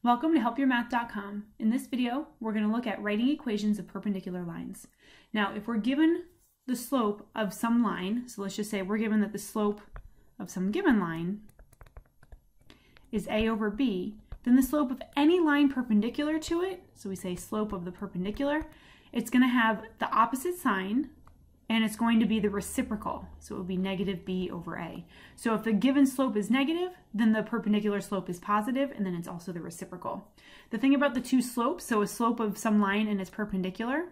Welcome to helpyourmath.com. In this video, we're going to look at writing equations of perpendicular lines. Now, if we're given the slope of some line, so let's just say we're given that the slope of some given line is a over b, then the slope of any line perpendicular to it, so we say slope of the perpendicular, it's going to have the opposite sign, and it's going to be the reciprocal, so it would be negative b over a. So if the given slope is negative, then the perpendicular slope is positive, and then it's also the reciprocal. The thing about the two slopes, so a slope of some line and its perpendicular,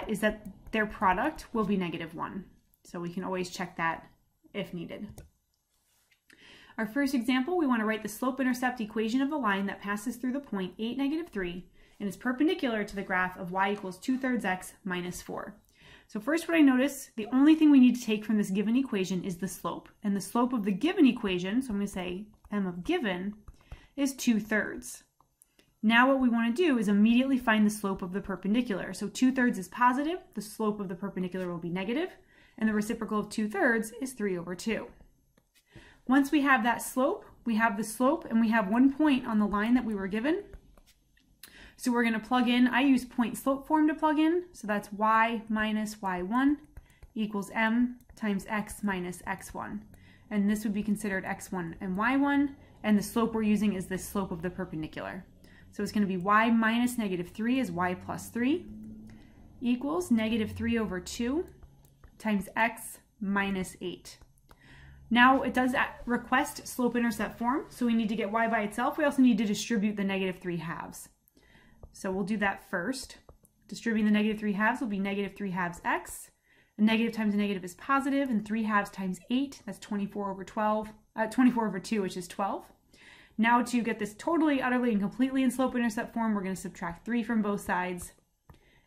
is that their product will be -1. So we can always check that if needed. Our first example, we want to write the slope-intercept equation of the line that passes through the point 8, -3, and is perpendicular to the graph of y equals 2/3 x minus 4. So first what I notice, the only thing we need to take from this given equation is the slope. And the slope of the given equation, so I'm going to say m of given, is 2/3. Now what we want to do is immediately find the slope of the perpendicular. So 2/3 is positive, the slope of the perpendicular will be negative, and the reciprocal of 2/3 is 3/2. Once we have that slope, we have the slope, and we have one point on the line that we were given. So we're going to plug in, I use point slope form to plug in, so that's y minus y1 equals m times x minus x1. And this would be considered x1 and y1, and the slope we're using is the slope of the perpendicular. So it's going to be y minus -3 is y plus 3 equals -3/2 times x minus 8. Now it does request slope-intercept form, so we need to get y by itself. We also need to distribute the -3 halves. So we'll do that first. Distributing the -3 halves will be -3 halves x. A negative times a negative is positive, and 3 halves times 8, that's 24/2, which is 12. Now to get this totally, utterly, and completely in slope-intercept form, we're going to subtract 3 from both sides,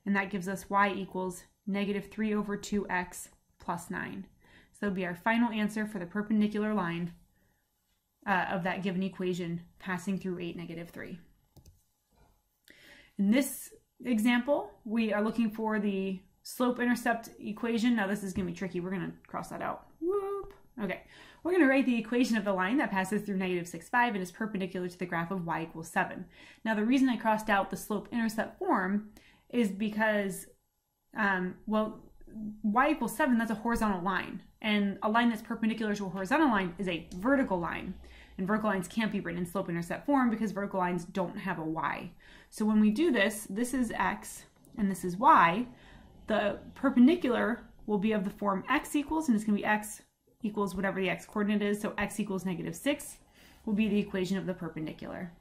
and that gives us y equals -3/2x plus 9. So that'll be our final answer for the perpendicular line of that given equation passing through 8, -3. In this example, we are looking for the slope-intercept equation. Now this is going to be tricky. We're going to cross that out. Whoop. Okay. We're going to write the equation of the line that passes through -6,5 and is perpendicular to the graph of y equals 7. Now the reason I crossed out the slope-intercept form is because, well, y equals 7, that's a horizontal line. And a line that's perpendicular to a horizontal line is a vertical line. And vertical lines can't be written in slope-intercept form because vertical lines don't have a y. So when we do this, this is x and this is y. The perpendicular will be of the form x equals, and it's going to be x equals whatever the x coordinate is. So x equals -6 will be the equation of the perpendicular.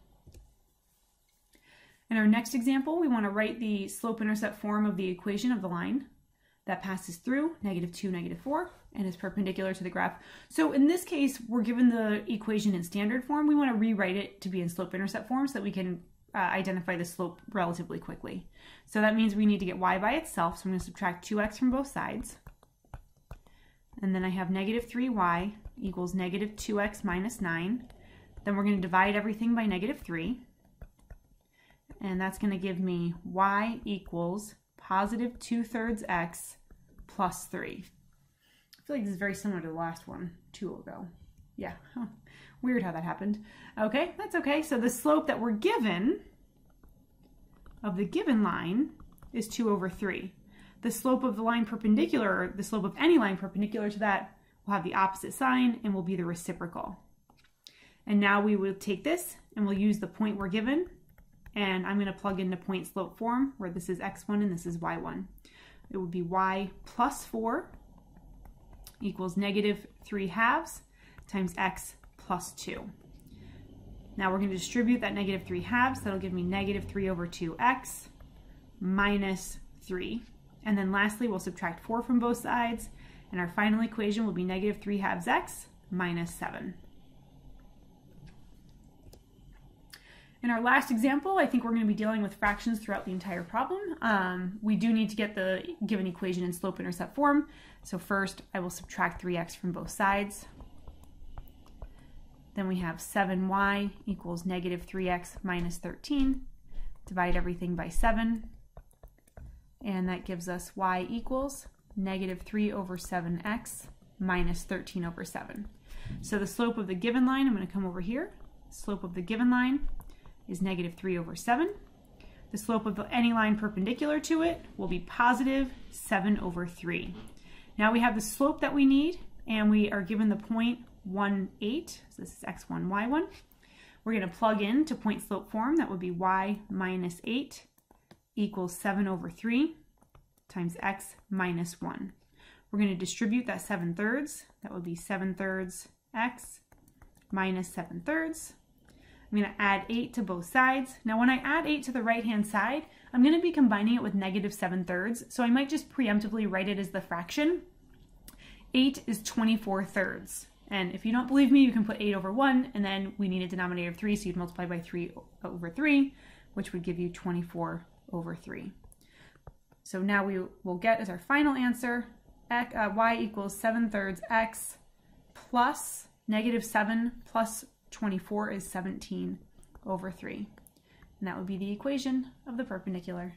In our next example, we want to write the slope-intercept form of the equation of the line that passes through -2, -4, and is perpendicular to the graph. So in this case, we're given the equation in standard form. We want to rewrite it to be in slope-intercept form so that we can identify the slope relatively quickly. So that means we need to get y by itself, so I'm going to subtract 2x from both sides. And then I have -3y equals -2x minus 9. Then we're going to divide everything by -3. And that's going to give me y equals positive 2/3 x plus 3. I feel like this is very similar to the last one, 2 ago. Yeah, huh. Weird how that happened. Okay, that's okay. So the slope that we're given of the given line is 2/3. The slope of the line perpendicular, or the slope of any line perpendicular to that, will have the opposite sign and will be the reciprocal. And now we will take this and we'll use the point we're given, and I'm going to plug into point slope form where this is x1 and this is y1. It would be y plus 4 equals -3 halves times x plus 2. Now we're going to distribute that -3 halves. That'll give me -3/2x minus 3. And then lastly, we'll subtract 4 from both sides, and our final equation will be -3 halves x minus 7. In our last example, I think we're going to be dealing with fractions throughout the entire problem. We do need to get the given equation in slope-intercept form. So first, I will subtract 3x from both sides. Then we have 7y equals -3x minus 13. Divide everything by 7. And that gives us y equals -3/7x minus 13/7. So the slope of the given line, I'm going to come over here. Slope of the given line is negative 3 over 7. The slope of any line perpendicular to it will be positive 7 over 3. Now we have the slope that we need, and we are given the point 1, 8. So this is x1, y1. We're going to plug in to point slope form. That would be y minus 8 equals 7 over 3 times x minus 1. We're going to distribute that 7/3. That would be 7/3 x minus 7/3. I'm going to add 8 to both sides. Now when I add 8 to the right-hand side, I'm going to be combining it with negative 7/3, so I might just preemptively write it as the fraction. 8 is 24/3. And if you don't believe me, you can put 8 over 1, and then we need a denominator of 3, so you'd multiply by 3 over 3, which would give you 24 over 3. So now we will get as our final answer, y equals 7/3 x plus negative 7 plus 24 is 17 over 3. And that would be the equation of the perpendicular.